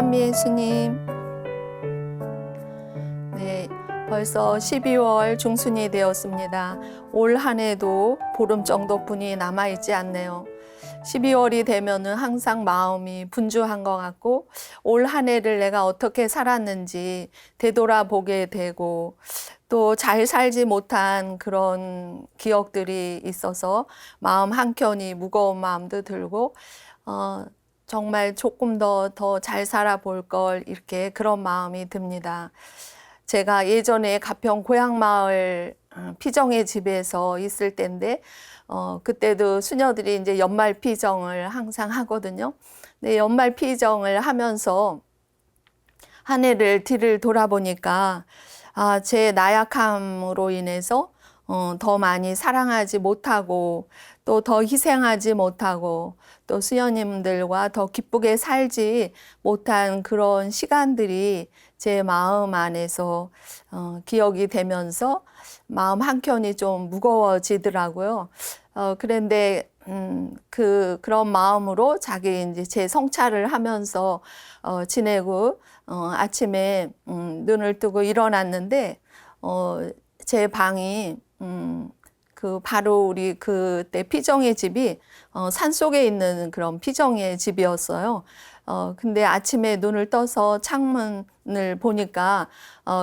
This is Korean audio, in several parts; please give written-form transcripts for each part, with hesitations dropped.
찬미 예수님. 네, 벌써 12월 중순이 되었습니다. 올 한 해도 보름 정도뿐이 남아있지 않네요. 12월이 되면은 항상 마음이 분주한 것 같고 올 한 해를 내가 어떻게 살았는지 되돌아보게 되고 또 잘 살지 못한 그런 기억들이 있어서 마음 한켠이 무거운 마음도 들고 정말 조금 더 잘 살아볼 걸 이렇게 그런 마음이 듭니다. 제가 예전에 가평 고향마을 피정의 집에서 있을 때인데 그때도 수녀들이 이제 연말 피정을 항상 하거든요. 근데 연말 피정을 하면서 한 해를 뒤를 돌아보니까 제 나약함으로 인해서 더 많이 사랑하지 못하고 또 더 희생하지 못하고 또 수녀님들과 더 기쁘게 살지 못한 그런 시간들이 제 마음 안에서 기억이 되면서 마음 한켠이 좀 무거워지더라고요. 그런데 그런 마음으로 자기 이제 제 성찰을 하면서 지내고 아침에 눈을 뜨고 일어났는데 제 방이 그 바로 우리 그때 피정의 집이 산속에 있는 그런 피정의 집이었어요. 근데 아침에 눈을 떠서 창문을 보니까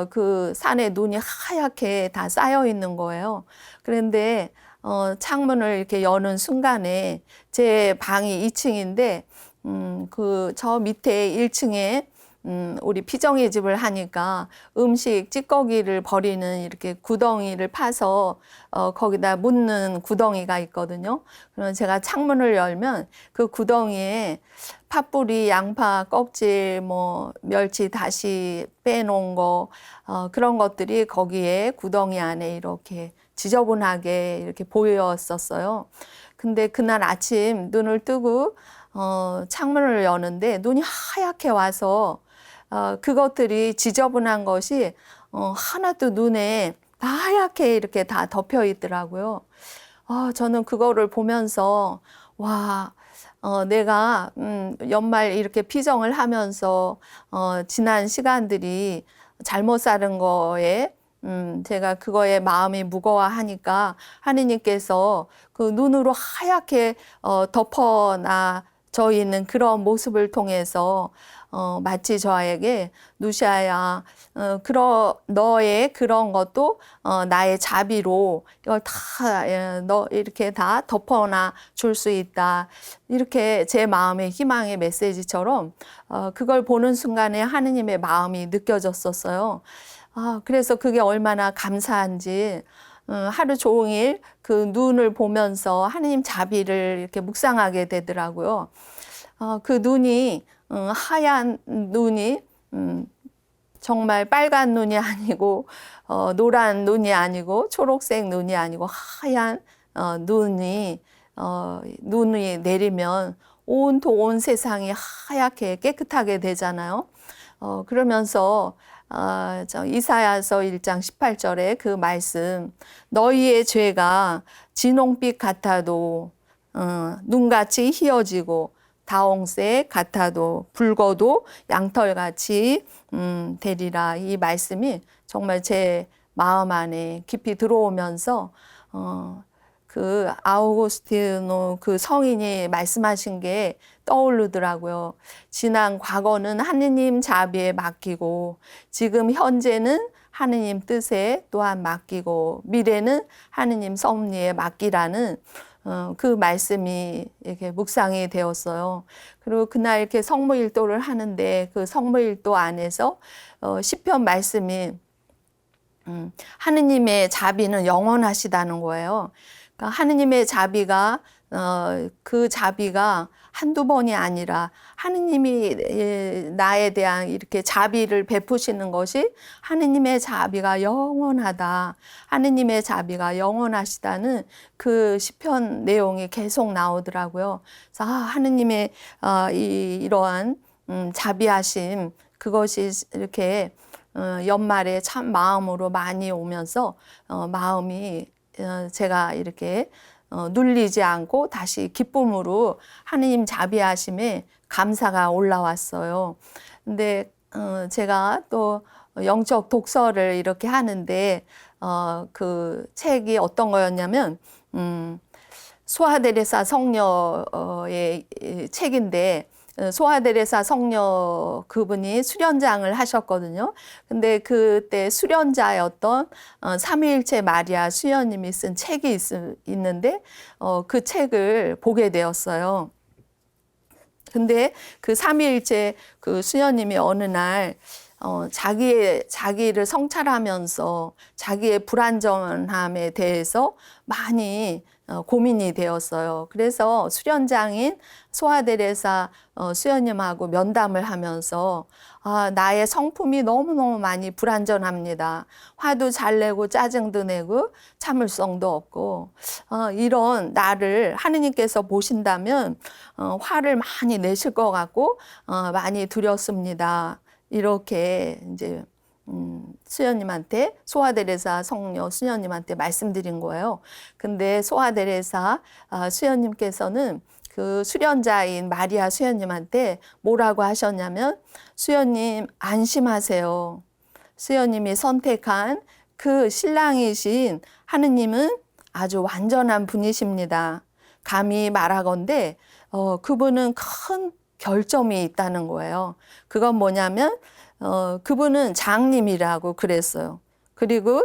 그 산에 눈이 하얗게 다 쌓여 있는 거예요. 그런데 창문을 이렇게 여는 순간에 제 방이 2층인데 그 저 밑에 1층에 우리 피정의 집을 하니까 음식 찌꺼기를 버리는 이렇게 구덩이를 파서 거기다 묻는 구덩이가 있거든요. 그러면 제가 창문을 열면 그 구덩이에 팥뿌리, 양파 껍질, 뭐 멸치 다시 빼놓은 거 그런 것들이 거기에 구덩이 안에 이렇게 지저분하게 이렇게 보였었어요. 근데 그날 아침 눈을 뜨고 창문을 여는데 눈이 하얗게 와서 그것들이 지저분한 것이 하나도 눈에 다 하얗게 이렇게 다 덮여 있더라고요. 저는 그거를 보면서 와, 내가 연말 이렇게 피정을 하면서 지난 시간들이 잘못 살은 거에 제가 그거에 마음이 무거워하니까 하느님께서 그 눈으로 하얗게 덮어놔져 있는 그런 모습을 통해서 마치 저에게 누시아야, 너의 그런 것도 나의 자비로 이걸 다 너 이렇게 다 덮어놔 줄 수 있다. 이렇게 제 마음의 희망의 메시지처럼 그걸 보는 순간에 하느님의 마음이 느껴졌었어요. 그래서 그게 얼마나 감사한지 하루 종일 그 눈을 보면서 하느님 자비를 이렇게 묵상하게 되더라고요. 그 눈이 하얀 눈이 정말 빨간 눈이 아니고 노란 눈이 아니고 초록색 눈이 아니고 하얀 눈이 내리면 온통 온 세상이 하얗게 깨끗하게 되잖아요. 그러면서 이사야서 1장 18절에 그 말씀, 너희의 죄가 진홍빛 같아도 눈같이 희어지고 다홍색 같아도 붉어도 양털같이 되리라. 이 말씀이 정말 제 마음 안에 깊이 들어오면서 그 아우구스티노 그 성인이 말씀하신 게 떠오르더라고요. 지난 과거는 하느님 자비에 맡기고 지금 현재는 하느님 뜻에 또한 맡기고 미래는 하느님 섭리에 맡기라는 그 말씀이 이렇게 묵상이 되었어요. 그리고 그날 이렇게 성모일도를 하는데 그 성모일도 안에서 시편 말씀이 하느님의 자비는 영원하시다는 거예요. 그러니까 하느님의 자비가 그 자비가 한두 번이 아니라 하느님이 나에 대한 이렇게 자비를 베푸시는 것이 하느님의 자비가 영원하다. 하느님의 자비가 영원하시다는 그 시편 내용이 계속 나오더라고요. 그래서 하느님의 이러한 자비하심 그것이 이렇게 연말에 참 마음으로 많이 오면서 마음이 제가 이렇게 눌리지 않고 다시 기쁨으로 하느님 자비하심에 감사가 올라왔어요. 근데 제가 또 영적 독서를 이렇게 하는데 그 책이 어떤 거였냐면 소아데레사 성녀의 책인데 소아데레사 성녀 그분이 수련장을 하셨거든요. 근데 그때 수련자였던 삼위일체 마리아 수녀님이 쓴 책이 있는데 그 책을 보게 되었어요. 근데 그 삼위일체 그 수녀님이 어느 날 자기를 성찰하면서 자기의 불완전함에 대해서 많이 고민이 되었어요. 그래서 수련장인 소아데레사 수녀님하고 면담을 하면서 나의 성품이 너무너무 많이 불완전합니다. 화도 잘 내고 짜증도 내고 참을성도 없고 이런 나를 하느님께서 보신다면 화를 많이 내실 것 같고 많이 두렵습니다. 이렇게 이제 수녀님한테 소아데레사 성녀 수녀님한테 말씀드린 거예요. 근데 소아데레사 수녀님께서는 그 수련자인 마리아 수녀님한테 뭐라고 하셨냐면 수녀님 안심하세요. 수녀님이 선택한 그 신랑이신 하느님은 아주 완전한 분이십니다. 감히 말하건대 그분은 큰 결점이 있다는 거예요. 그건 뭐냐면 그분은 장님이라고 그랬어요. 그리고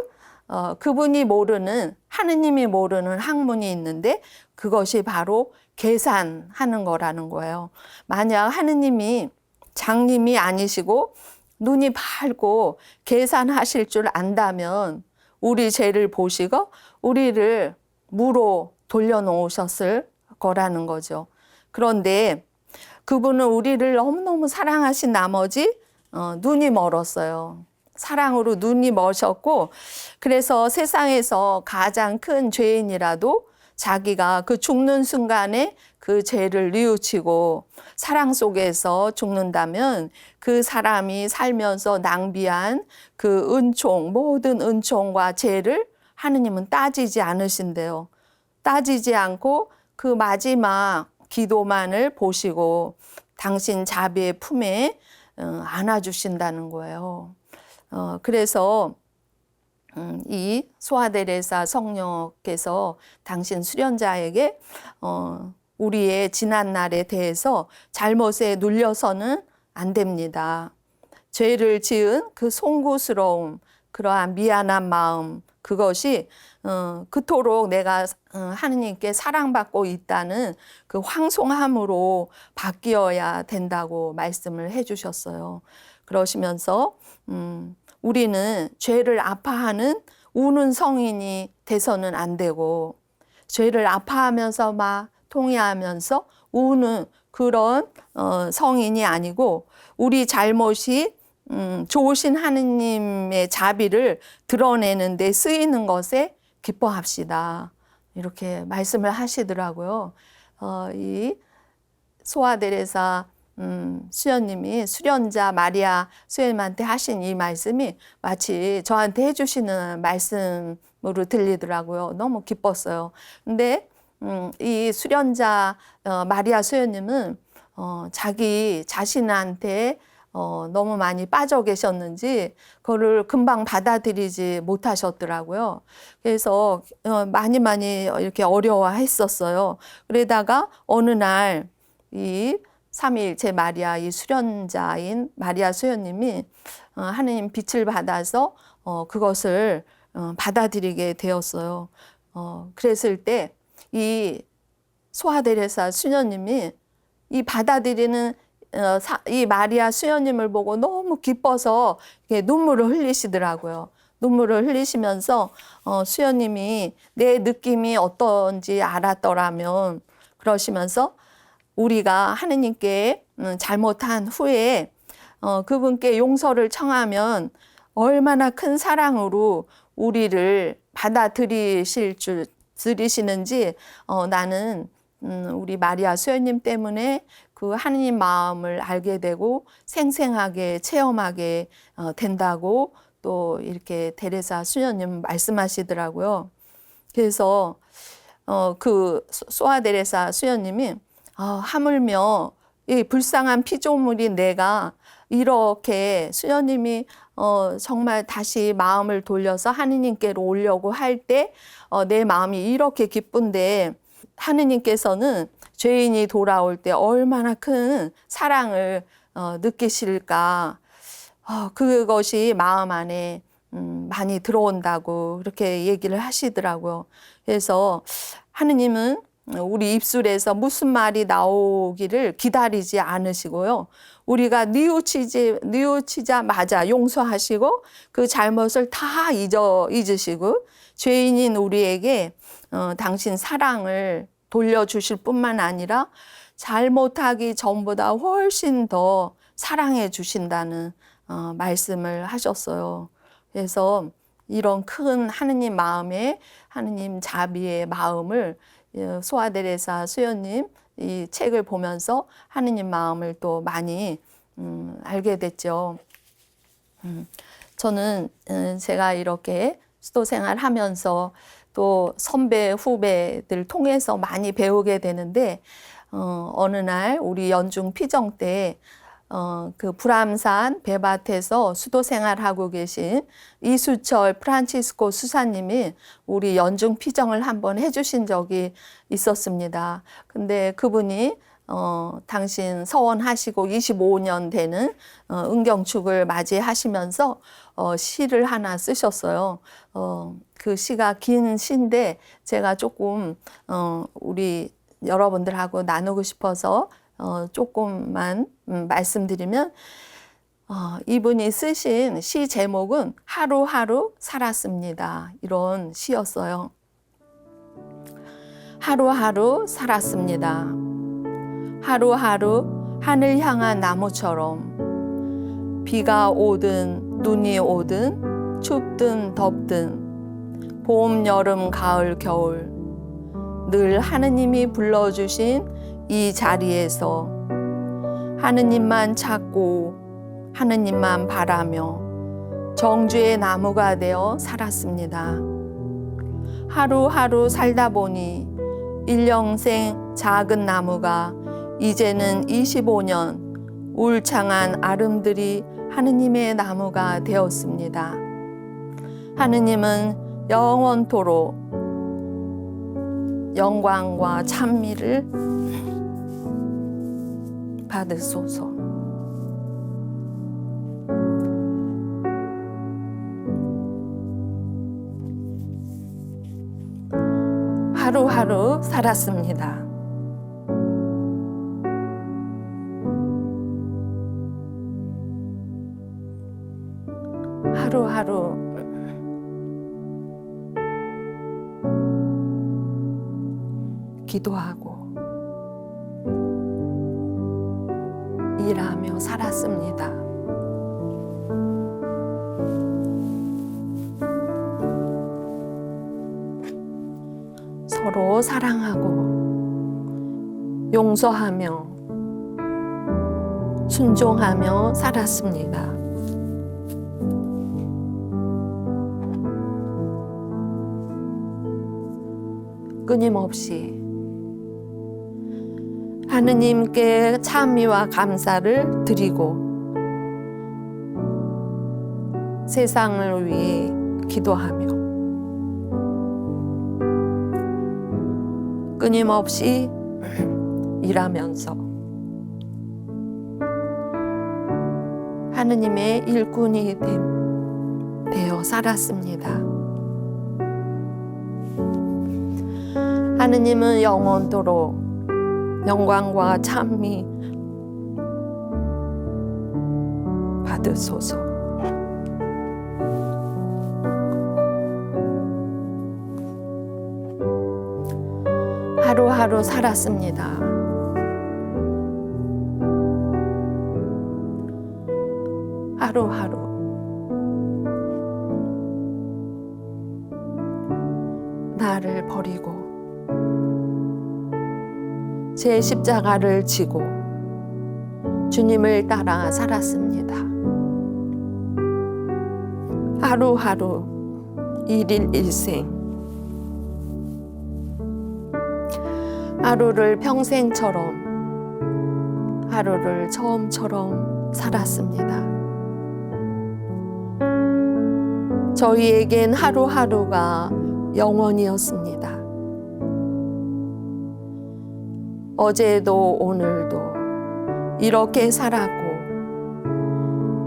그분이 모르는 하느님이 모르는 학문이 있는데 그것이 바로 계산하는 거라는 거예요. 만약 하느님이 장님이 아니시고 눈이 밝고 계산하실 줄 안다면 우리 죄를 보시고 우리를 무로 돌려놓으셨을 거라는 거죠. 그런데 그분은 우리를 너무너무 사랑하신 나머지 눈이 멀었어요. 사랑으로 눈이 멀으셨고 그래서 세상에서 가장 큰 죄인이라도 자기가 그 죽는 순간에 그 죄를 뉘우치고 사랑 속에서 죽는다면 그 사람이 살면서 낭비한 그 은총, 모든 은총과 죄를 하느님은 따지지 않으신대요. 따지지 않고 그 마지막 기도만을 보시고 당신 자비의 품에 안아주신다는 거예요. 그래서 이 소아데레사 성녀께서 당신 수련자에게 우리의 지난 날에 대해서 잘못에 눌려서는 안 됩니다. 죄를 지은 그 송구스러움, 그러한 미안한 마음, 그것이 그토록 내가 하느님께 사랑받고 있다는 그 황송함으로 바뀌어야 된다고 말씀을 해주셨어요. 그러시면서 우리는 죄를 아파하는 우는 성인이 돼서는 안 되고 죄를 아파하면서 막 통회하면서 우는 그런 성인이 아니고 우리 잘못이 좋으신 하느님의 자비를 드러내는 데 쓰이는 것에 기뻐합시다. 이렇게 말씀을 하시더라고요. 이 소아데레사 수녀님이 수련자 마리아 수녀님한테 하신 이 말씀이 마치 저한테 해주시는 말씀으로 들리더라고요. 너무 기뻤어요. 근데 이 수련자 마리아 수녀님은 자기 자신한테 너무 많이 빠져 계셨는지 그거를 금방 받아들이지 못하셨더라고요. 그래서 많이 이렇게 어려워했었어요. 그러다가 어느 날 이 삼위일체 마리아 이 수련자인 마리아 수녀님이 하느님 빛을 받아서 그것을 받아들이게 되었어요. 그랬을 때 이 소아데레사 수녀님이 이 받아들이는 이 마리아 수녀님을 보고 너무 기뻐서 눈물을 흘리시더라고요. 눈물을 흘리시면서 수녀님이 내 느낌이 어떤지 알았더라면 그러시면서 우리가 하느님께 잘못한 후에 그분께 용서를 청하면 얼마나 큰 사랑으로 우리를 받아들이시는지 나는 우리 마리아 수녀님 때문에 그 하느님 마음을 알게 되고 생생하게 체험하게 된다고 또 이렇게 데레사 수녀님 말씀하시더라고요. 그래서 그 소아데레사 수녀님이 하물며 이 불쌍한 피조물이 내가 이렇게 수녀님이 정말 다시 마음을 돌려서 하느님께로 오려고 할 때 내 마음이 이렇게 기쁜데 하느님께서는 죄인이 돌아올 때 얼마나 큰 사랑을 느끼실까. 그것이 마음 안에 많이 들어온다고 그렇게 얘기를 하시더라고요. 그래서 하느님은 우리 입술에서 무슨 말이 나오기를 기다리지 않으시고요. 우리가 뉘우치자마자 용서하시고 그 잘못을 다 잊으시고 죄인인 우리에게 당신 사랑을 돌려주실 뿐만 아니라 잘못하기 전보다 훨씬 더 사랑해 주신다는 말씀을 하셨어요. 그래서 이런 큰 하느님 마음에 하느님 자비의 마음을 소아데레사 수녀님 이 책을 보면서 하느님 마음을 또 많이 알게 됐죠. 저는 제가 이렇게 수도 생활하면서 또 선배 후배들 통해서 많이 배우게 되는데 어느 날 우리 연중 피정 때 그 불암산 배밭에서 수도 생활하고 계신 이수철 프란치스코 수사님이 우리 연중 피정을 한번 해주신 적이 있었습니다. 근데 그분이 당신 서원하시고 25년 되는 은경축을 맞이하시면서 시를 하나 쓰셨어요. 그 시가 긴 시인데 제가 조금 우리 여러분들하고 나누고 싶어서 조금만 말씀드리면 이분이 쓰신 시 제목은 하루하루 살았습니다. 이런 시였어요. 하루하루 살았습니다. 하루하루 하늘 향한 나무처럼 비가 오든 눈이 오든 춥든 덥든 봄, 여름, 가을, 겨울 늘 하느님이 불러주신 이 자리에서 하느님만 찾고 하느님만 바라며 정주의 나무가 되어 살았습니다. 하루하루 살다 보니 일평생 작은 나무가 이제는 25년 울창한 아름드리 하느님의 나무가 되었습니다. 하느님은 영원토록 영광과 찬미를 받으소서. 하루하루 살았습니다. 하루하루 기도하고 일하며 살았습니다. 서로 사랑하고 용서하며 순종하며 살았습니다. 끊임없이 하느님께 찬미와 감사를 드리고 세상을 위해 기도하며 끊임없이 일하면서 하느님의 일꾼이 되어 살았습니다. 하느님은 영원토록 영광과 찬미 받으소서. 하루하루 살았습니다. 하루하루 나를 버리고 제 십자가를 지고 주님을 따라 살았습니다. 하루하루 일일 일생 하루를 평생처럼 하루를 처음처럼 살았습니다. 저희에겐 하루하루가 영원이었습니다. 어제도 오늘도 이렇게 살았고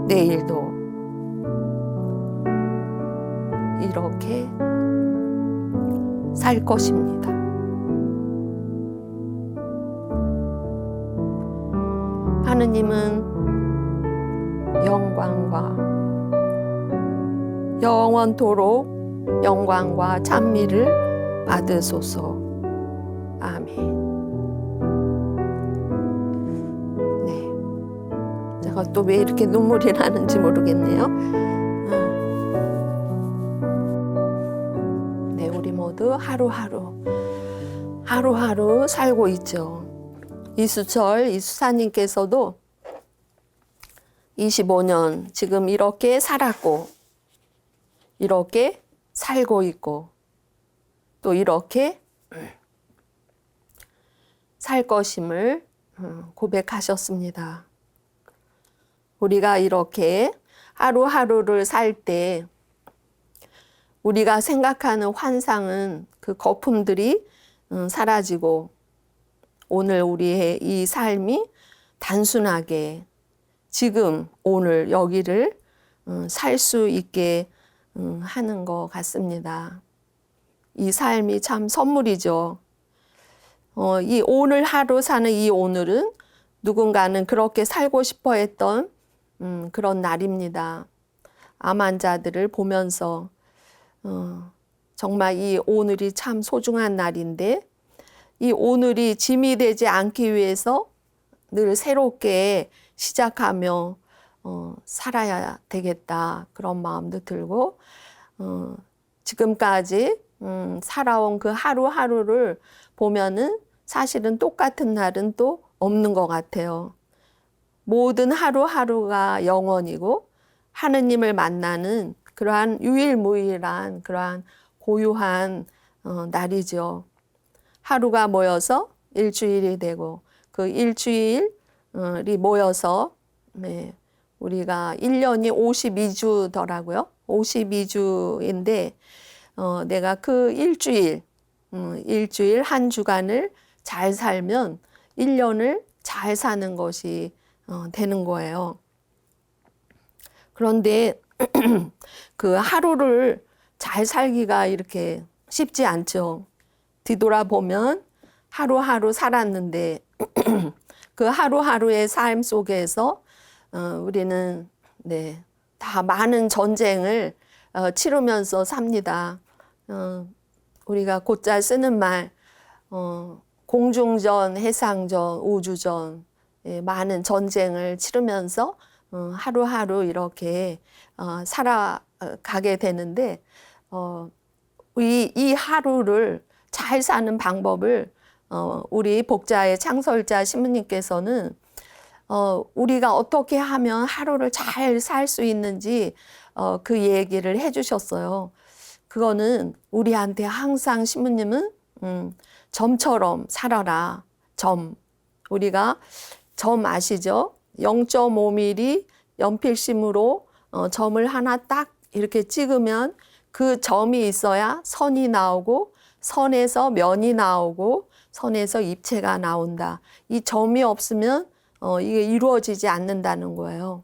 내일도 이렇게 살 것입니다. 하느님은 영광과 영원토록 영광과 찬미를 받으소서. 아멘. 네, 제가 또 왜 이렇게 눈물이 나는지 모르겠네요. 네, 우리 모두 하루하루 살고 있죠. 이수철 이수사님께서도 25년 지금 이렇게 살았고 이렇게 살고 있고 또 이렇게 살 것임을 고백하셨습니다. 우리가 이렇게 하루하루를 살 때 우리가 생각하는 환상은 그 거품들이 사라지고 오늘 우리의 이 삶이 단순하게 지금 오늘 여기를 살 수 있게 하는 것 같습니다. 이 삶이 참 선물이죠. 이 오늘 하루 사는 이 오늘은 누군가는 그렇게 살고 싶어 했던 그런 날입니다. 암 환자들을 보면서 정말 이 오늘이 참 소중한 날인데 이 오늘이 짐이 되지 않기 위해서 늘 새롭게 시작하며 살아야 되겠다 그런 마음도 들고 지금까지 살아온 그 하루하루를 보면은 사실은 똑같은 날은 또 없는 것 같아요. 모든 하루하루가 영원이고 하느님을 만나는 그러한 유일무이한 그러한 고유한 날이죠. 하루가 모여서 일주일이 되고 그 일주일이 모여서 우리가 1년이 52주더라고요. 52주인데 내가 그 일주일 한 주간을 잘 살면 1년을 잘 사는 것이 되는 거예요. 그런데 그 하루를 잘 살기가 이렇게 쉽지 않죠. 뒤돌아보면 하루하루 살았는데 그 하루하루의 삶 속에서 우리는 다 많은 전쟁을 치르면서 삽니다. 우리가 곧잘 쓰는 말 공중전, 해상전, 우주전 많은 전쟁을 치르면서 하루하루 이렇게 살아가게 되는데 이 하루를 잘 사는 방법을 우리 복자의 창설자 신부님께서는 우리가 어떻게 하면 하루를 잘 살 수 있는지 그 얘기를 해주셨어요. 그거는 우리한테 항상 신부님은 점처럼 살아라. 점. 우리가 점 아시죠? 0.5mm 연필심으로 점을 하나 딱 이렇게 찍으면 그 점이 있어야 선이 나오고 선에서 면이 나오고 선에서 입체가 나온다. 이 점이 없으면 이게 이루어지지 않는다는 거예요.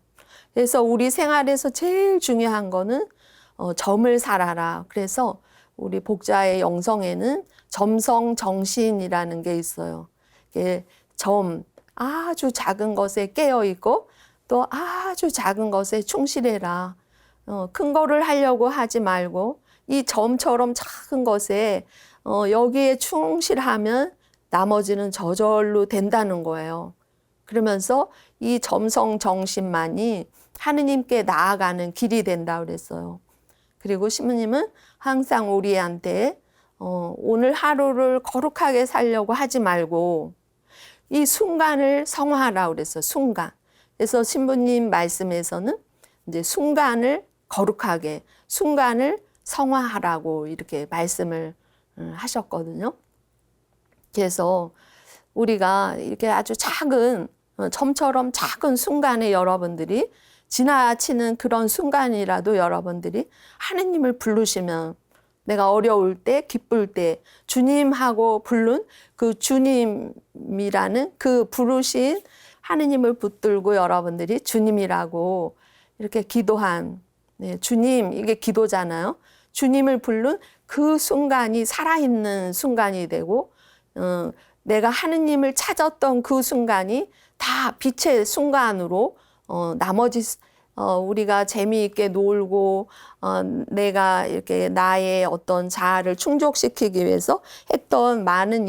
그래서 우리 생활에서 제일 중요한 거는 점을 살아라. 그래서 우리 복자의 영성에는 점성정신이라는 게 있어요. 점, 아주 작은 것에 깨어 있고 또 아주 작은 것에 충실해라. 큰 거를 하려고 하지 말고 이 점처럼 작은 것에 여기에 충실하면 나머지는 저절로 된다는 거예요. 그러면서 이 점성정신만이 하느님께 나아가는 길이 된다 그랬어요. 그리고 신부님은 항상 우리한테 오늘 하루를 거룩하게 살려고 하지 말고 이 순간을 성화하라고 그랬어요. 순간. 그래서 신부님 말씀에서는 이제 순간을 거룩하게, 순간을 성화하라고 이렇게 말씀을 하셨거든요. 그래서 우리가 이렇게 아주 작은 점처럼 작은 순간에 여러분들이 지나치는 그런 순간이라도 여러분들이 하느님을 부르시면 내가 어려울 때, 기쁠 때 주님하고 부른 그 주님이라는 그 부르신 하느님을 붙들고 여러분들이 주님이라고 이렇게 기도한, 네, 주님, 이게 기도잖아요. 주님을 부른 그 순간이 살아있는 순간이 되고, 내가 하느님을 찾았던 그 순간이 다 빛의 순간으로 나머지 우리가 재미있게 놀고 내가 이렇게 나의 어떤 자아를 충족시키기 위해서 했던 많은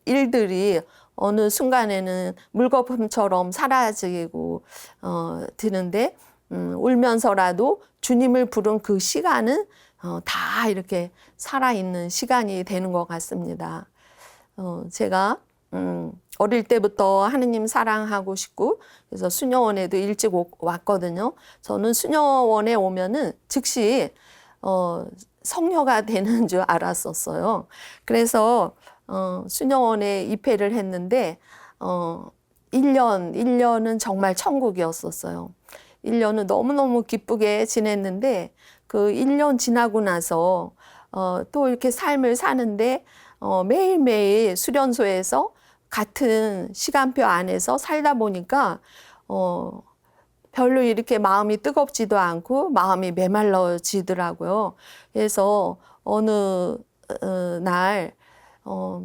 일들이 어느 순간에는 물거품처럼 사라지고 드는데 울면서라도 주님을 부른 그 시간은 다 이렇게 살아있는 시간이 되는 것 같습니다. 제가 어릴 때부터 하느님 사랑하고 싶고 그래서 수녀원에도 일찍 왔거든요. 저는 수녀원에 오면은 즉시 성녀가 되는 줄 알았었어요. 그래서 수녀원에 입회를 했는데 1년은 정말 천국이었었어요. 1년은 너무너무 기쁘게 지냈는데 그 1년 지나고 나서 또 이렇게 삶을 사는데 매일매일 수련소에서 같은 시간표 안에서 살다 보니까 별로 이렇게 마음이 뜨겁지도 않고 마음이 메말라지더라고요. 그래서 어느 날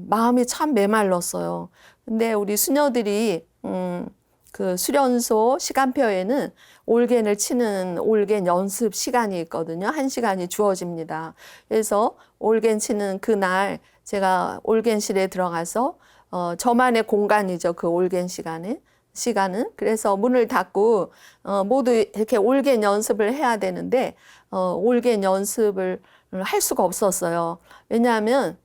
마음이 참 메말랐어요. 근데 우리 수녀들이 그 수련소 시간표에는 올겐을 치는 올겐 연습 시간이 있거든요. 1시간이 주어집니다. 그래서 올겐 치는 그날 제가 올겐실에 들어가서 저만의 공간이죠. 그 올겐 시간은. 그래서 문을 닫고 모두 이렇게 올겐 연습을 해야 되는데 올겐 연습을 할 수가 없었어요. 왜냐하면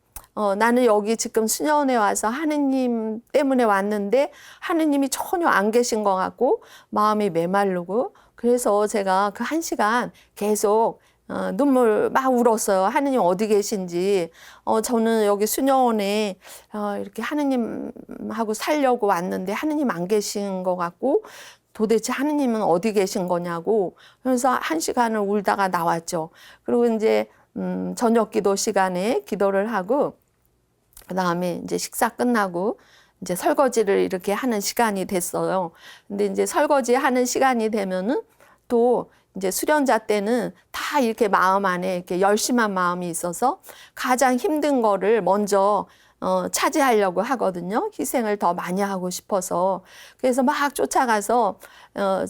나는 여기 지금 수녀원에 와서 하느님 때문에 왔는데 하느님이 전혀 안 계신 것 같고 마음이 메마르고 그래서 제가 그 1시간 계속 눈물 막 울었어요. 하느님 어디 계신지. 저는 여기 수녀원에 이렇게 하느님하고 살려고 왔는데 하느님 안 계신 것 같고 도대체 하느님은 어디 계신 거냐고. 그래서 1시간을 울다가 나왔죠. 그리고 이제 저녁 기도 시간에 기도를 하고 그다음에 이제 식사 끝나고 이제 설거지를 이렇게 하는 시간이 됐어요. 근데 이제 설거지 하는 시간이 되면은 또 이제 수련자 때는 다 이렇게 마음 안에 이렇게 열심한 마음이 있어서 가장 힘든 거를 먼저 차지하려고 하거든요. 희생을 더 많이 하고 싶어서. 그래서 막 쫓아가서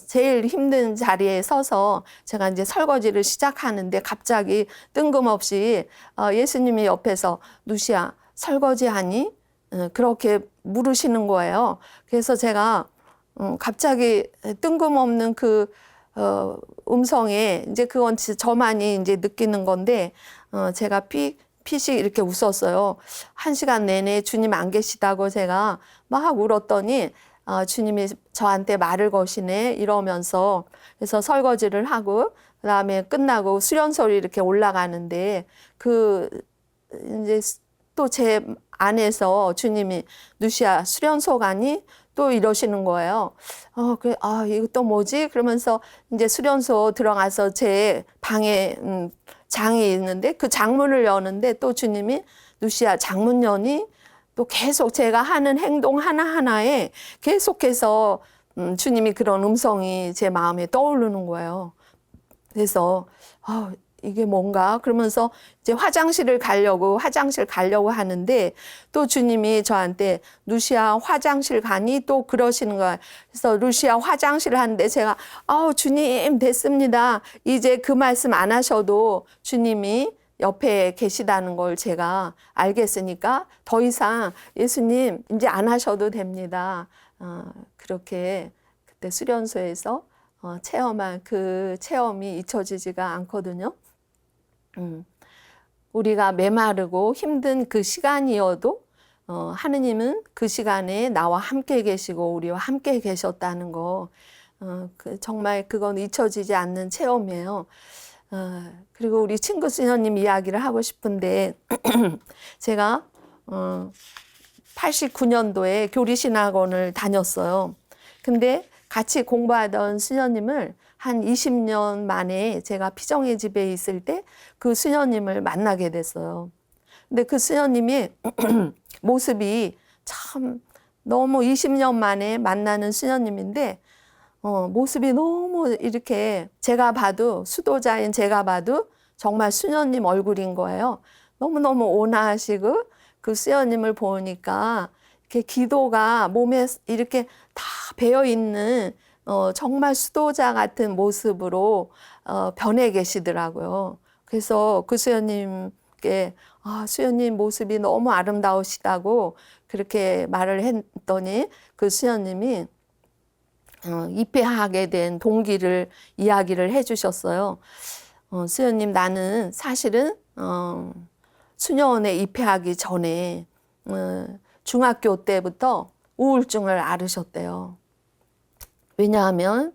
제일 힘든 자리에 서서 제가 이제 설거지를 시작하는데 갑자기 뜬금없이 예수님이 옆에서 누시야 설거지하니? 그렇게 물으시는 거예요. 그래서 제가 갑자기 뜬금없는 그 음성에 이제 그건 저만이 이제 느끼는 건데 제가 핏이 이렇게 웃었어요. 1시간 내내 주님 안 계시다고 제가 막 울었더니 주님이 저한테 말을 거시네 이러면서 그래서 설거지를 하고 그다음에 끝나고 수련소를 이렇게 올라가는데 그 이제 또 제 안에서 주님이 누시야 수련소 가니? 또 이러시는 거예요. 이거 또 뭐지? 그러면서 이제 수련소 들어가서 제 방에 장이 있는데 그 장문을 여는데 또 주님이 누시야 장문 여니? 또 계속 제가 하는 행동 하나하나에 계속해서 주님이 그런 음성이 제 마음에 떠오르는 거예요. 그래서 이게 뭔가 그러면서 이제 화장실 가려고 하는데 또 주님이 저한테 루시아 화장실 가니 또 그러시는 거예요. 그래서 루시아 화장실 하는데 제가 주님 됐습니다. 이제 그 말씀 안 하셔도 주님이 옆에 계시다는 걸 제가 알겠으니까 더 이상 예수님 이제 안 하셔도 됩니다. 그렇게 그때 수련소에서 체험한 그 체험이 잊혀지지가 않거든요. 우리가 메마르고 힘든 그 시간이어도 하느님은 그 시간에 나와 함께 계시고 우리와 함께 계셨다는 거 정말 그건 잊혀지지 않는 체험이에요. 그리고 우리 친구 수녀님 이야기를 하고 싶은데 제가 89년도에 교리신학원을 다녔어요. 근데 같이 공부하던 수녀님을 한 20년 만에 제가 피정의 집에 있을 때 그 수녀님을 만나게 됐어요. 근데 그 수녀님이 모습이 참 너무 20년 만에 만나는 수녀님인데 모습이 너무 이렇게 제가 봐도 수도자인 제가 봐도 정말 수녀님 얼굴인 거예요. 너무너무 온화하시고 그 수녀님을 보니까 이렇게 기도가 몸에 이렇게 다 배어 있는 정말 수도자 같은 모습으로 변해 계시더라고요. 그래서 그 수녀님께 수녀님 모습이 너무 아름다우시다고 그렇게 말을 했더니 그 수녀님이 입회하게 된 동기를 이야기를 해주셨어요. 수녀님, 나는 사실은 수녀원에 입회하기 전에 중학교 때부터 우울증을 앓으셨대요. 왜냐하면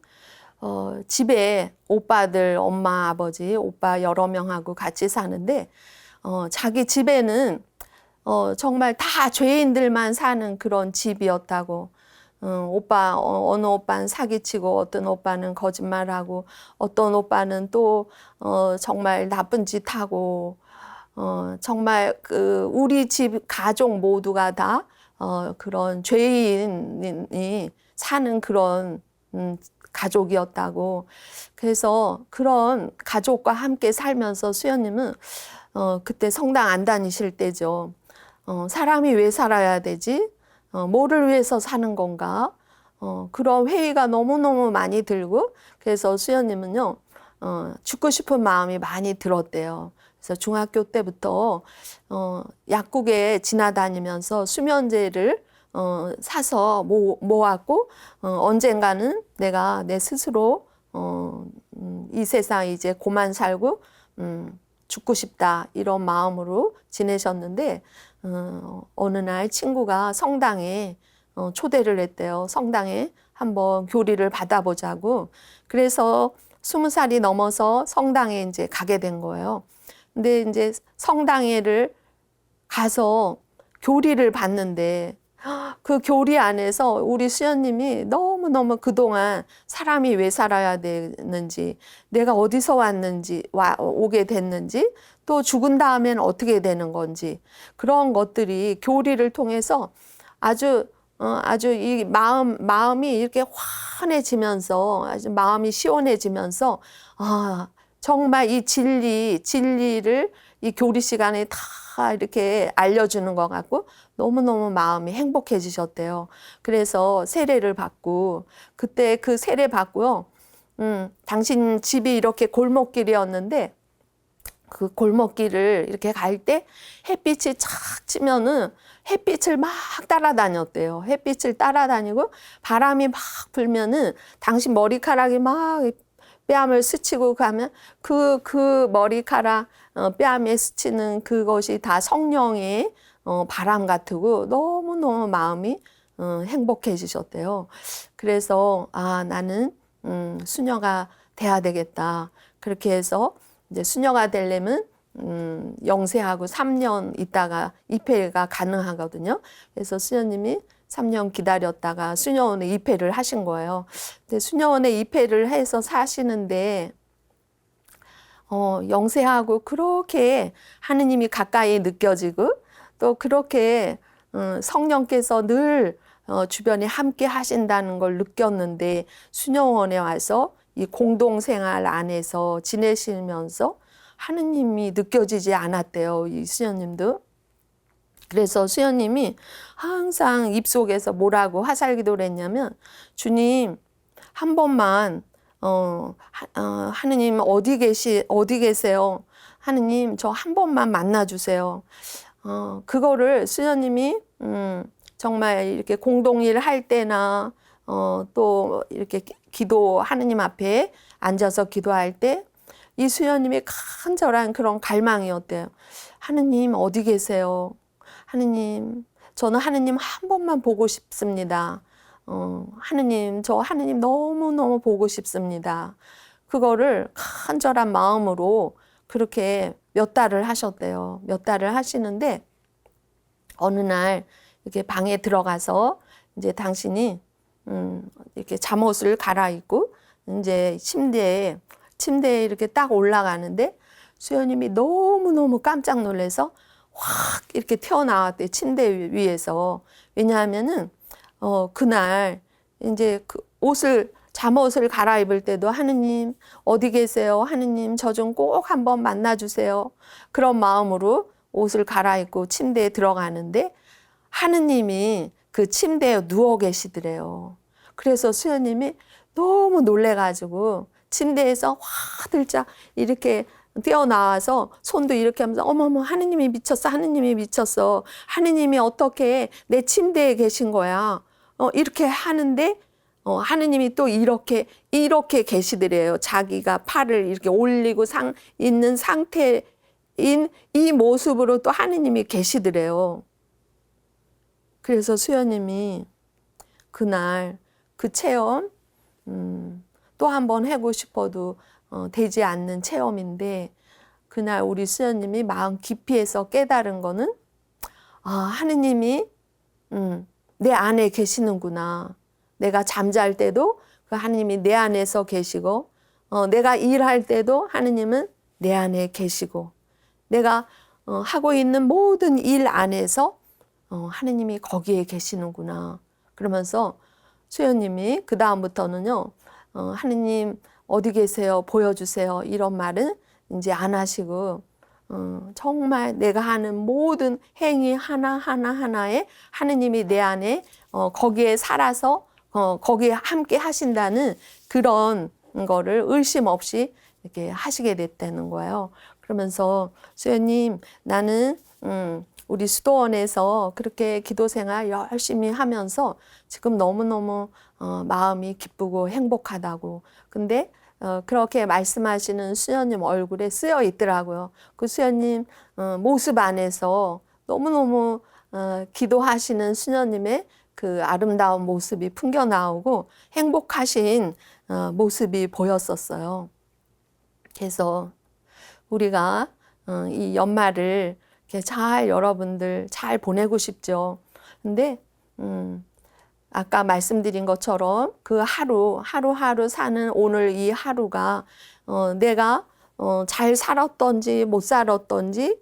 집에 오빠들, 엄마, 아버지, 오빠 여러 명하고 같이 사는데 자기 집에는 정말 다 죄인들만 사는 그런 집이었다고. 오빠, 어느 오빠는 사기치고 어떤 오빠는 거짓말하고 어떤 오빠는 또 정말 나쁜 짓 하고 정말 우리 집 가족 모두가 다 그런 죄인이 사는 그런 가족이었다고. 그래서 그런 가족과 함께 살면서 수녀님은 그때 성당 안 다니실 때죠. 사람이 왜 살아야 되지? 뭐를 위해서 사는 건가? 그런 회의가 너무너무 많이 들고, 그래서 수녀님은요, 죽고 싶은 마음이 많이 들었대요. 그래서 중학교 때부터 약국에 지나다니면서 수면제를 사서 모았고, 언젠가는 내가 내 스스로 이 세상 이제 고만 살고 죽고 싶다, 이런 마음으로 지내셨는데 어느 날 친구가 성당에 초대를 했대요. 성당에 한번 교리를 받아보자고. 그래서 20살이 넘어서 성당에 이제 가게 된 거예요. 근데 이제 성당에를 가서 교리를 받는데 그 교리 안에서 우리 수녀님이 너무너무 그동안 사람이 왜 살아야 되는지, 내가 어디서 왔는지, 오게 됐는지, 또 죽은 다음엔 어떻게 되는 건지, 그런 것들이 교리를 통해서 아주 이 마음이 이렇게 환해지면서, 아주 마음이 시원해지면서, 정말 이 진리를 이 교리 시간에 다 이렇게 알려주는 것 같고 너무너무 마음이 행복해지셨대요. 그래서 세례를 받고, 그때 그 세례 받고요. 당신 집이 이렇게 골목길이었는데 그 골목길을 이렇게 갈 때 햇빛이 착 찌면은 햇빛을 막 따라다녔대요. 햇빛을 따라다니고 바람이 막 불면은 당신 머리카락이 막 뺨을 스치고 가면 그 머리카락 뺨에 스치는 그것이 다 성령의 바람 같고 너무너무 마음이 행복해지셨대요. 그래서 나는 수녀가 돼야 되겠다. 그렇게 해서 이제 수녀가 되려면 영세하고 3년 있다가 입회가 가능하거든요. 그래서 수녀님이 3년 기다렸다가 수녀원에 입회를 하신 거예요. 근데 수녀원에 입회를 해서 사시는데 영세하고 그렇게 하느님이 가까이 느껴지고 또 그렇게 성령께서 늘 주변에 함께 하신다는 걸 느꼈는데, 수녀원에 와서 이 공동생활 안에서 지내시면서 하느님이 느껴지지 않았대요, 이 수녀님도. 그래서 수녀님이 항상 입속에서 뭐라고 화살기도를 했냐면, 주님, 한 번만 하느님 어디 계세요? 하느님, 저 한 번만 만나주세요. 그거를 수녀님이 정말 이렇게 공동일 할 때나 또 이렇게 기도 하느님 앞에 앉아서 기도할 때 이 수녀님이 간절한 그런 갈망이었대요. 하느님 어디 계세요? 하느님, 저는 하느님 한 번만 보고 싶습니다. 하느님, 저 하느님 너무너무 보고 싶습니다. 그거를 간절한 마음으로 그렇게 몇 달을 하셨대요. 몇 달을 하시는데, 어느 날 이렇게 방에 들어가서 이제 당신이 이렇게 잠옷을 갈아입고 이제 침대에 이렇게 딱 올라가는데 수연님이 너무너무 깜짝 놀라서 확 이렇게 튀어나왔대, 침대 위에서. 왜냐하면은 그날 이제 그 잠옷을 갈아입을 때도 하느님 어디 계세요? 하느님 저 좀 꼭 한번 만나주세요. 그런 마음으로 옷을 갈아입고 침대에 들어가는데 하느님이 그 침대에 누워 계시더래요. 그래서 수연님이 너무 놀래가지고 침대에서 화들짝 이렇게 뛰어나와서 손도 이렇게 하면서 어머머, 하느님이 미쳤어, 하느님이 미쳤어, 하느님이 어떻게 내 침대에 계신 거야, 이렇게 하는데 하느님이 또 이렇게 계시더래요. 자기가 팔을 이렇게 올리고 있는 상태인 이 모습으로 또 하느님이 계시더래요. 그래서 수연님이 그날 그 체험 또 한 번 하고 싶어도 되지 않는 체험인데, 그날 우리 수연님이 마음 깊이에서 깨달은 거는 하느님이 내 안에 계시는구나. 내가 잠잘 때도 그 하느님이 내 안에서 계시고, 내가 일할 때도 하느님은 내 안에 계시고, 내가 하고 있는 모든 일 안에서 하느님이 거기에 계시는구나. 그러면서 수연님이 그 다음부터는요, 하느님 어디 계세요? 보여주세요. 이런 말은 이제 안 하시고, 정말 내가 하는 모든 행위 하나하나에 하느님이 내 안에 거기에 살아서 거기에 함께 하신다는 그런 거를 의심 없이 이렇게 하시게 됐다는 거예요. 그러면서 수연님, 나는 우리 수도원에서 그렇게 기도 생활 열심히 하면서 지금 너무너무 마음이 기쁘고 행복하다고. 근데 그렇게 말씀하시는 수연님 얼굴에 쓰여 있더라고요. 그 수연님 모습 안에서 너무너무 기도하시는 수연님의 그 아름다운 모습이 풍겨 나오고 행복하신 모습이 보였었어요. 그래서 우리가 이 연말을 잘 여러분들 잘 보내고 싶죠. 근데 아까 말씀드린 것처럼 그 하루하루 사는 오늘 이 하루가 내가 잘 살았던지 못 살았던지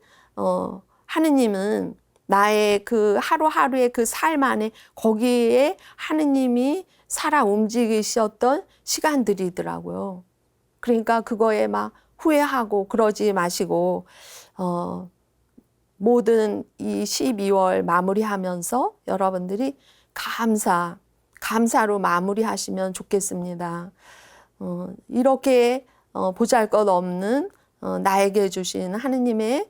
하느님은 나의 그 하루하루의 그 삶 안에 거기에 하느님이 살아 움직이셨던 시간들이더라고요. 그러니까 그거에 막 후회하고 그러지 마시고 모든 이 12월 마무리하면서 여러분들이 감사로 마무리하시면 좋겠습니다. 이렇게 보잘것없는 나에게 주신 하느님의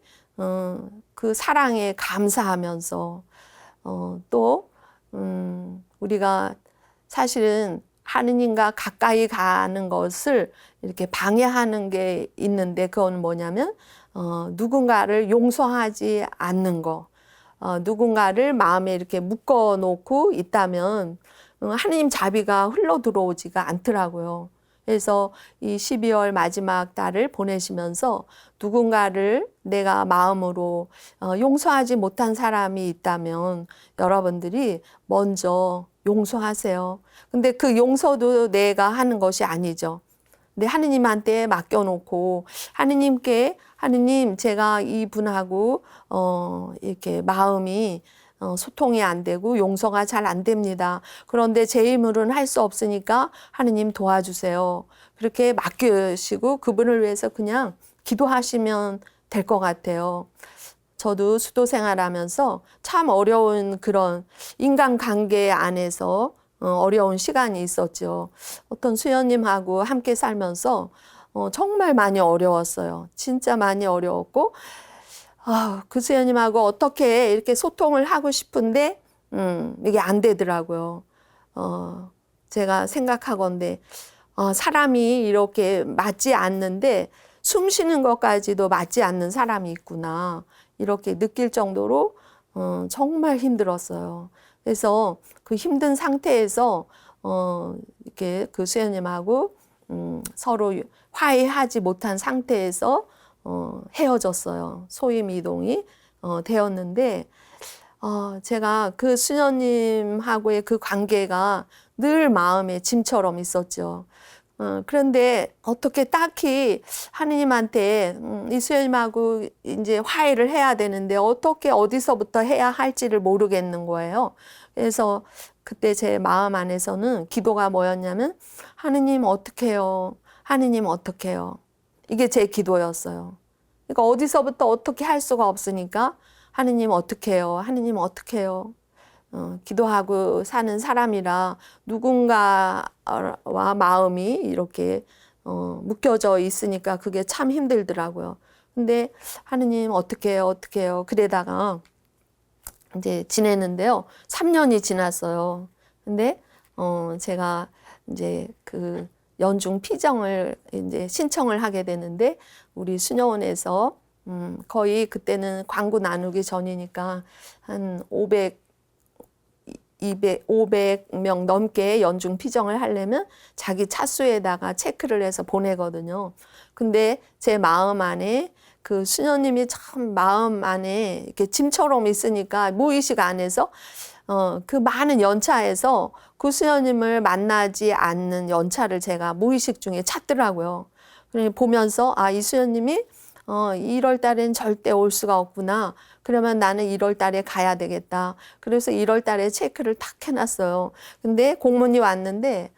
그 사랑에 감사하면서 또 우리가 사실은 하느님과 가까이 가는 것을 이렇게 방해하는 게 있는데, 그건 뭐냐면 누군가를 용서하지 않는 거, 누군가를 마음에 이렇게 묶어 놓고 있다면 하느님 자비가 흘러 들어오지가 않더라고요. 그래서 이 12월 마지막 달을 보내시면서 누군가를 내가 마음으로 용서하지 못한 사람이 있다면 여러분들이 먼저 용서하세요. 근데 그 용서도 내가 하는 것이 아니죠. 근데 하느님한테 맡겨놓고 하느님께, 하느님, 제가 이분하고 이렇게 마음이 소통이 안 되고 용서가 잘 안 됩니다. 그런데 제 힘으로는 할 수 없으니까 하느님 도와주세요. 그렇게 맡기시고 그분을 위해서 그냥 기도하시면 될 것 같아요. 저도 수도 생활하면서 참 어려운 그런 인간관계 안에서 어려운 시간이 있었죠. 어떤 수연님하고 함께 살면서 정말 많이 어려웠어요. 진짜 많이 어려웠고, 그 수연님하고 어떻게 이렇게 소통을 하고 싶은데 이게 안 되더라고요. 제가 생각하건대 사람이 이렇게 맞지 않는데 숨 쉬는 것까지도 맞지 않는 사람이 있구나, 이렇게 느낄 정도로 정말 힘들었어요. 그래서 그 힘든 상태에서 이렇게 그 수연님하고 서로 화해하지 못한 상태에서 헤어졌어요. 소임 이동이 되었는데 제가 그 수녀님하고의 그 관계가 늘 마음에 짐처럼 있었죠. 그런데 어떻게 딱히 하느님한테 이수연님하고 이제 화해를 해야 되는데 어떻게 어디서부터 해야 할지를 모르겠는 거예요. 그래서 그때 제 마음 안에서는 기도가 뭐였냐면 하느님 어떡해요? 하느님 어떡해요? 이게 제 기도였어요. 그러니까 어디서부터 어떻게 할 수가 없으니까 하느님 어떡해요? 하느님 어떡해요? 기도하고 사는 사람이라 누군가와 마음이 이렇게 묶여져 있으니까 그게 참 힘들더라고요. 근데 하느님 어떡해요? 어떡해요? 그러다가 이제 지내는데요. 3년이 지났어요. 근데 제가 이제 그 연중 피정을 이제 신청을 하게 되는데 우리 수녀원에서 거의 그때는 광고 나누기 전이니까 한 500명 넘게 연중 피정을 하려면 자기 차수에다가 체크를 해서 보내거든요. 근데 제 마음 안에 그 수녀님이 참 마음 안에 이렇게 짐처럼 있으니까 무의식 안에서 그 많은 연차에서 그 수녀님을 만나지 않는 연차를 제가 무의식 중에 찾더라고요. 그러니 보면서 이 수녀님이 1월 달엔 절대 올 수가 없구나. 그러면 나는 1월 달에 가야 되겠다. 그래서 1월 달에 체크를 탁 해놨어요. 근데 공문이 왔는데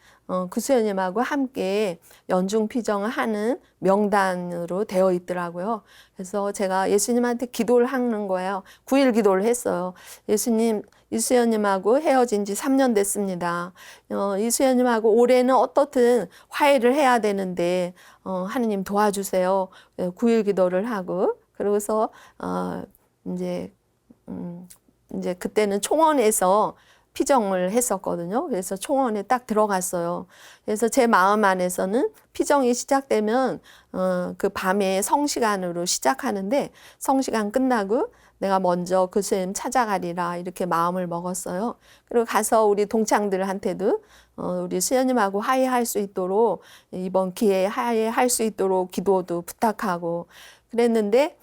그 수녀님하고 함께 연중 피정을 하는 명단으로 되어 있더라고요. 그래서 제가 예수님한테 기도를 하는 거예요. 9일 기도를 했어요. 예수님, 이수연님하고 헤어진 지 3년 됐습니다. 이수연님하고 올해는 어떻든 화해를 해야 되는데 하느님 도와주세요. 9일 기도를 하고 그러고서 이제 그때는 총원에서 피정을 했었거든요. 그래서 총원에 딱 들어갔어요. 그래서 제 마음 안에서는 피정이 시작되면 그 밤에 성시간으로 시작하는데 성시간 끝나고 내가 먼저 그 선생님 찾아가리라 이렇게 마음을 먹었어요. 그리고 가서 우리 동창들한테도 우리 수녀님하고 화해할 수 있도록 이번 기회에 화해할 수 있도록 기도도 부탁하고 그랬는데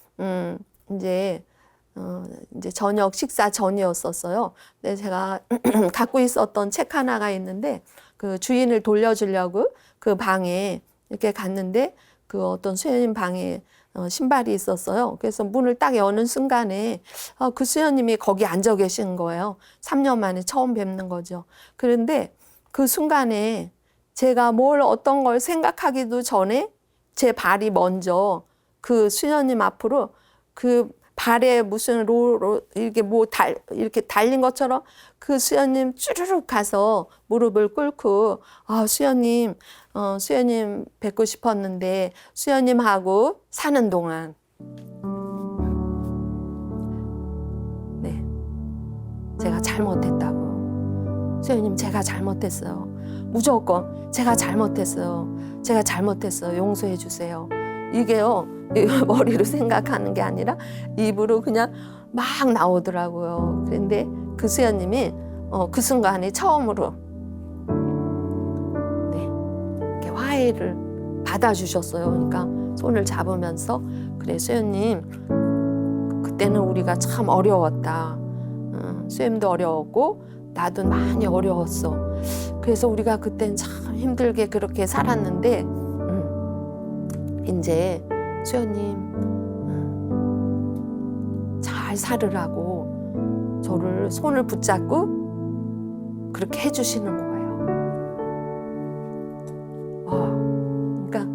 이제 저녁 식사 전이었었어요. 근데 제가 갖고 있었던 책 하나가 있는데 그 주인을 돌려주려고 그 방에 이렇게 갔는데 그 어떤 수녀님 방에 신발이 있었어요. 그래서 문을 딱 여는 순간에 그 수녀님이 거기 앉아 계신 거예요. 3년 만에 처음 뵙는 거죠. 그런데 그 순간에 제가 어떤 걸 생각하기도 전에 제 발이 먼저 그 수녀님 앞으로 그 발에 무슨 이렇게 이렇게 달린 것처럼 그 수녀님 쭈르륵 가서 무릎을 꿇고 수녀님 뵙고 싶었는데 수녀님하고 사는 동안 네 제가 잘못했다고 수녀님 제가 잘못했어요. 무조건 제가 잘못했어요. 용서해 주세요. 이게요 머리로 생각하는 게 아니라 입으로 그냥 막 나오더라고요. 그런데 그 수녀님이 그 순간에 처음으로 이렇게 화해를 받아주셨어요. 그러니까 손을 잡으면서 그래 수녀님 그때는 우리가 참 어려웠다. 수녀님도 어려웠고 나도 많이 어려웠어. 그래서 우리가 그땐 참 힘들게 그렇게 살았는데 이제 수녀님 잘 살으라고 저를 손을 붙잡고 그렇게 해주시는 거예요. 그러니까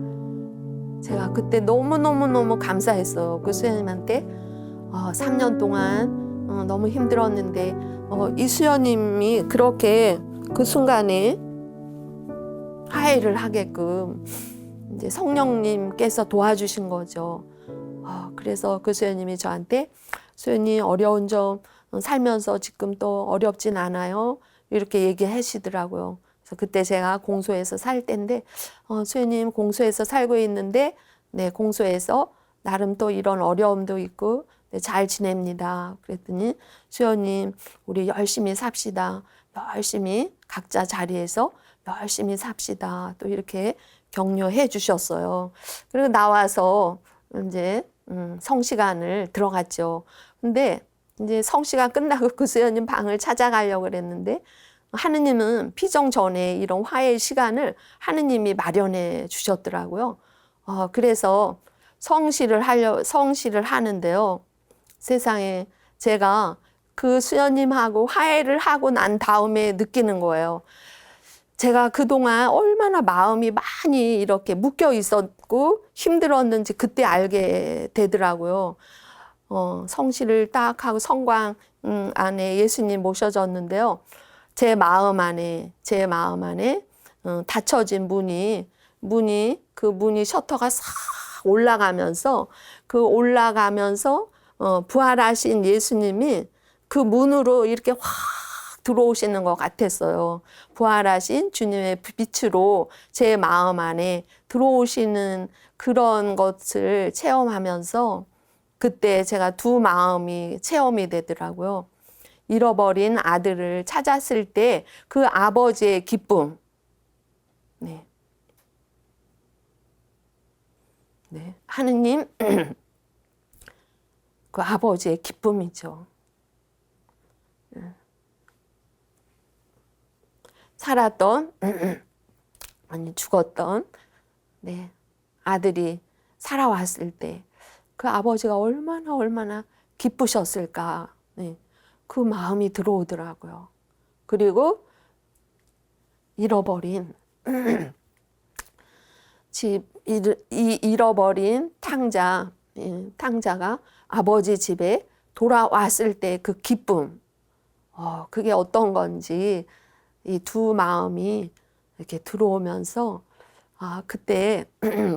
제가 그때 너무너무 감사했어요. 그 수녀님한테 3년 동안 너무 힘들었는데 이 수녀님이 그렇게 그 순간에 화해를 하게끔 이제 성령님께서 도와주신 거죠. 그래서 그 수녀님이 저한테 수녀님 어려운 점 살면서 지금 또 어렵진 않아요. 이렇게 얘기하시더라고요. 그래서 그때 제가 공소에서 살 때인데 수녀님 공소에서 살고 있는데 네 공소에서 나름 또 이런 어려움도 있고 네, 잘 지냅니다. 그랬더니 수녀님 우리 열심히 삽시다. 열심히 각자 자리에서 열심히 삽시다. 또 이렇게 격려해 주셨어요. 그리고 나와서 이제 성시간을 들어갔죠. 근데 이제 성시간 끝나고 그 수녀님 방을 찾아가려고 그랬는데 하느님은 피정 전에 이런 화해 시간을 하느님이 마련해 주셨더라고요. 그래서 성실을 하는데요. 세상에 제가 그 수녀님하고 화해를 하고 난 다음에 느끼는 거예요. 제가 그동안 얼마나 마음이 많이 이렇게 묶여 있었고 힘들었는지 그때 알게 되더라고요. 성실을 딱 하고 성광 안에 예수님 모셔졌는데요. 제 마음 안에 닫혀진 문이 셔터가 싹 올라가면서 부활하신 예수님이 그 문으로 이렇게 확 들어오시는 것 같았어요. 부활하신 주님의 빛으로 제 마음 안에 들어오시는 그런 것을 체험하면서 그때 제가 두 마음이 체험이 되더라고요. 잃어버린 아들을 찾았을 때 그 아버지의 기쁨. 네. 네. 하느님, 그 아버지의 기쁨이죠. 살았던, 아니, 죽었던, 네. 아들이 살아왔을 때 그 아버지가 얼마나 기쁘셨을까. 네. 그 마음이 들어오더라고요. 그리고 잃어버린 잃어버린 탕자가 아버지 집에 돌아왔을 때 그 기쁨, 그게 어떤 건지 이 두 마음이 이렇게 들어오면서 그때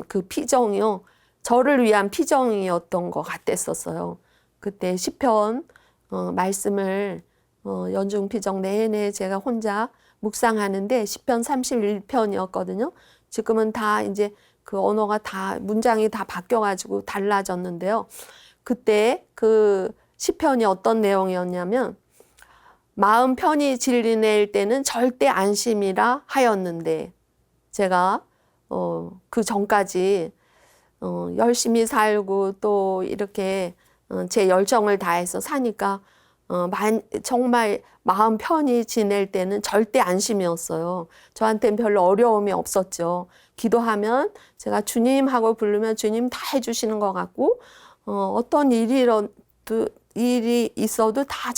그 피정이요, 저를 위한 피정이었던 것 같았었어요. 그때 시편 말씀을 연중 피정 내내 제가 혼자 묵상하는데 시편 31편이었거든요. 지금은 다 이제 그 언어가 다 문장이 다 바뀌어가지고 달라졌는데요. 그때 그 시편이 어떤 내용이었냐면 마음 편히 진리낼 때는 절대 안심이라 하였는데 제가 그 전까지 열심히 살고 또 이렇게 제 열정을 다해서 사니까 정말 마음 편히 지낼 때는 절대 안심이었어요. 저한테는 별로 어려움이 없었죠. 기도하면 제가 주님하고 부르면 주님 다 해주시는 것 같고 어떤 일이 있어도 다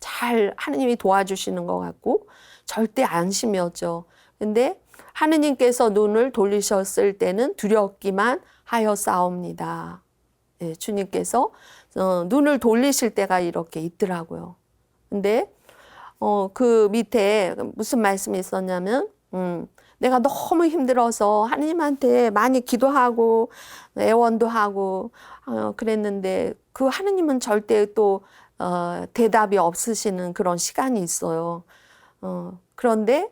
잘 하느님이 도와주시는 것 같고 절대 안심이었죠. 근데 하느님께서 눈을 돌리셨을 때는 두렵기만 하였사옵니다. 네, 주님께서 눈을 돌리실 때가 이렇게 있더라고요. 근데 그 밑에 무슨 말씀이 있었냐면 내가 너무 힘들어서 하느님한테 많이 기도하고 애원도 하고 그랬는데 그 하느님은 절대 또 대답이 없으시는 그런 시간이 있어요. 그런데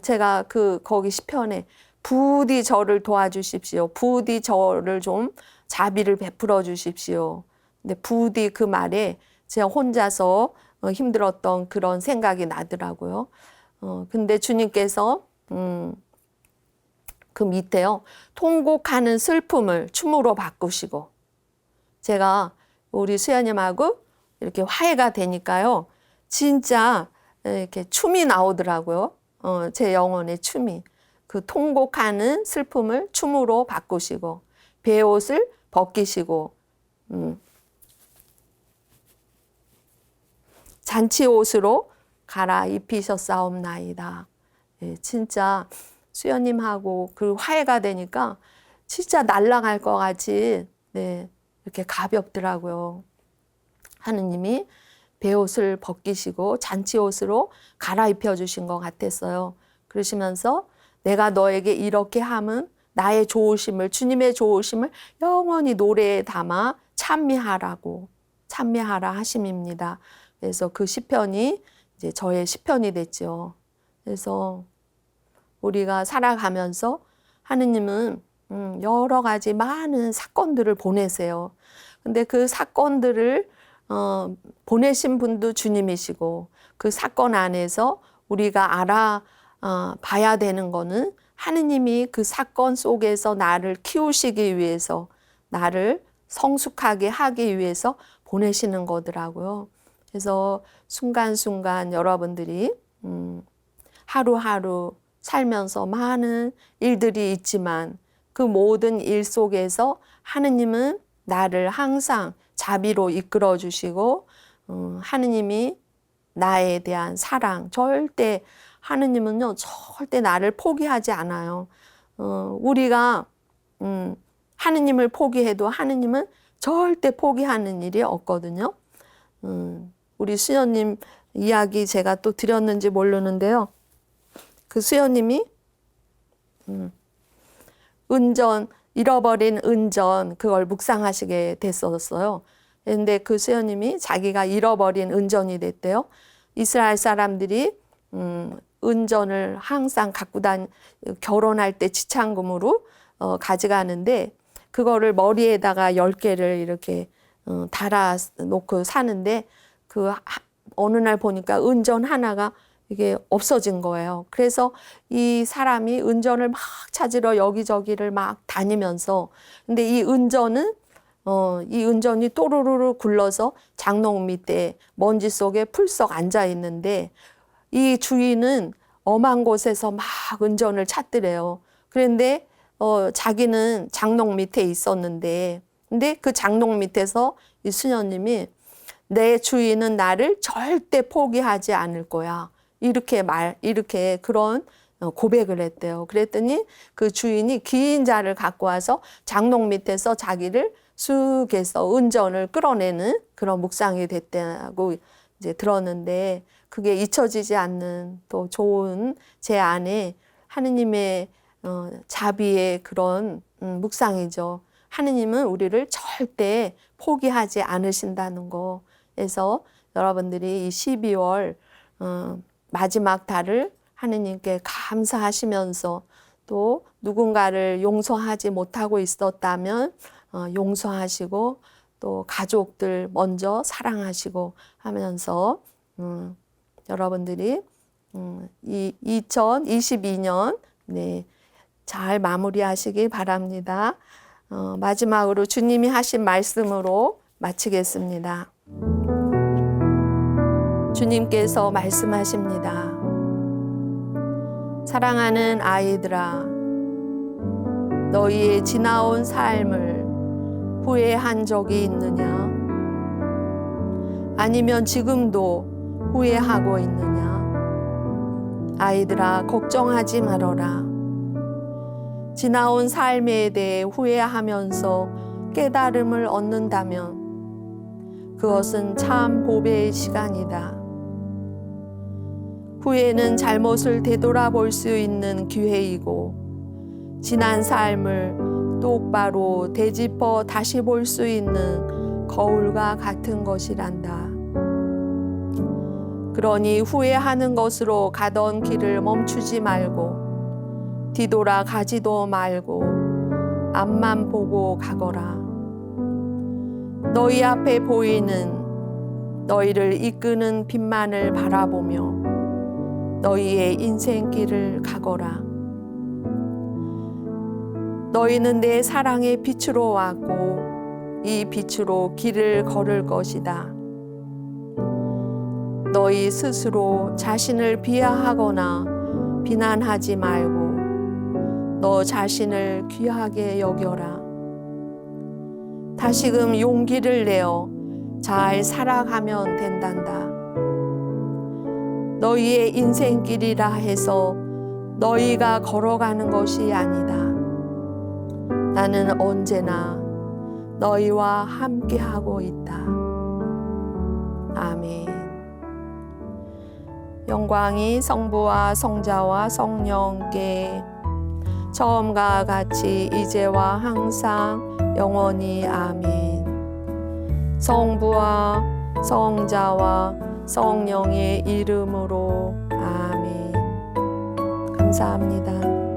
제가 거기 시편에 부디 저를 도와주십시오. 부디 저를 좀 자비를 베풀어 주십시오. 근데 부디 그 말에 제가 혼자서 힘들었던 그런 생각이 나더라고요. 근데 주님께서 그 밑에요. 통곡하는 슬픔을 춤으로 바꾸시고 제가 우리 수연님하고 이렇게 화해가 되니까요. 진짜 이렇게 춤이 나오더라고요. 제 영혼의 춤이. 그 통곡하는 슬픔을 춤으로 바꾸시고 베옷을 벗기시고 잔치 옷으로 갈아입히셨사옵나이다. 예, 진짜 수연님하고 그 화해가 되니까 진짜 날아갈 것 같이 네, 이렇게 가볍더라고요. 하느님이 베옷을 벗기시고 잔치옷으로 갈아입혀 주신 것 같았어요. 그러시면서 내가 너에게 이렇게 함은 나의 좋으심을 주님의 좋으심을 영원히 노래에 담아 찬미하라 하심입니다. 그래서 그 시편이 이제 저의 시편이 됐죠. 그래서 우리가 살아가면서 하느님은 여러 가지 많은 사건들을 보내세요. 근데 그 사건들을 보내신 분도 주님이시고 그 사건 안에서 우리가 알아봐야 되는 거는 하느님이 그 사건 속에서 나를 키우시기 위해서 나를 성숙하게 하기 위해서 보내시는 거더라고요. 그래서 순간순간 여러분들이 하루하루 살면서 많은 일들이 있지만 그 모든 일 속에서 하느님은 나를 항상 자비로 이끌어 주시고 하느님이 나에 대한 사랑, 절대 하느님은요 절대 나를 포기하지 않아요. 우리가 하느님을 포기해도 하느님은 절대 포기하는 일이 없거든요. 우리 수녀님 이야기 제가 또 드렸는지 모르는데요. 그 수녀님이 잃어버린 은전 그걸 묵상하시게 됐었어요. 그런데 그 수녀님이 자기가 잃어버린 은전이 됐대요. 이스라엘 사람들이 은전을 항상 결혼할 때 지창금으로 가져가는데 그거를 머리에다가 10개를 이렇게 달아 놓고 사는데 어느 날 보니까 은전 하나가 이게 없어진 거예요. 그래서 이 사람이 은전을 막 찾으러 여기저기를 막 다니면서 근데 이 은전이 또르르르 굴러서 장롱 밑에 먼지 속에 풀썩 앉아 있는데 이 주인은 엄한 곳에서 막 은전을 찾더래요. 그런데 자기는 장롱 밑에 있었는데 근데 그 장롱 밑에서 이 수녀님이 내 주인은 나를 절대 포기하지 않을 거야. 이렇게 그런 고백을 했대요. 그랬더니 그 주인이 긴 자를 갖고 와서 장롱 밑에서 자기를 쑥 해서 은전을 끌어내는 그런 묵상이 됐다고 이제 들었는데 그게 잊혀지지 않는 또 좋은 제 안에 하느님의 자비의 그런 묵상이죠. 하느님은 우리를 절대 포기하지 않으신다는 거. 그래서 여러분들이 이 12월 마지막 달을 하느님께 감사하시면서 또 누군가를 용서하지 못하고 있었다면 용서하시고 또 가족들 먼저 사랑하시고 하면서 여러분들이 이 2022년 잘 마무리하시기 바랍니다. 마지막으로 주님이 하신 말씀으로 마치겠습니다. 주님께서 말씀하십니다. 사랑하는 아이들아, 너희의 지나온 삶을 후회한 적이 있느냐? 아니면 지금도 후회하고 있느냐? 아이들아, 걱정하지 말어라. 지나온 삶에 대해 후회하면서 깨달음을 얻는다면 그것은 참 보배의 시간이다. 후회는 잘못을 되돌아볼 수 있는 기회이고 지난 삶을 똑바로 되짚어 다시 볼 수 있는 거울과 같은 것이란다. 그러니 후회하는 것으로 가던 길을 멈추지 말고 뒤돌아가지도 말고 앞만 보고 가거라. 너희 앞에 보이는 너희를 이끄는 빛만을 바라보며 너희의 인생길을 가거라. 너희는 내 사랑의 빛으로 왔고 이 빛으로 길을 걸을 것이다. 너희 스스로 자신을 비하하거나 비난하지 말고 너 자신을 귀하게 여겨라. 다시금 용기를 내어 잘 살아가면 된단다. 너희의 인생길이라 해서 너희가 걸어가는 것이 아니다. 나는 언제나 너희와 함께하고 있다. 아멘. 영광이 성부와 성자와 성령께 처음과 같이 이제와 항상 영원히 아멘. 성부와 성자와 성령의 이름으로 아멘. 감사합니다.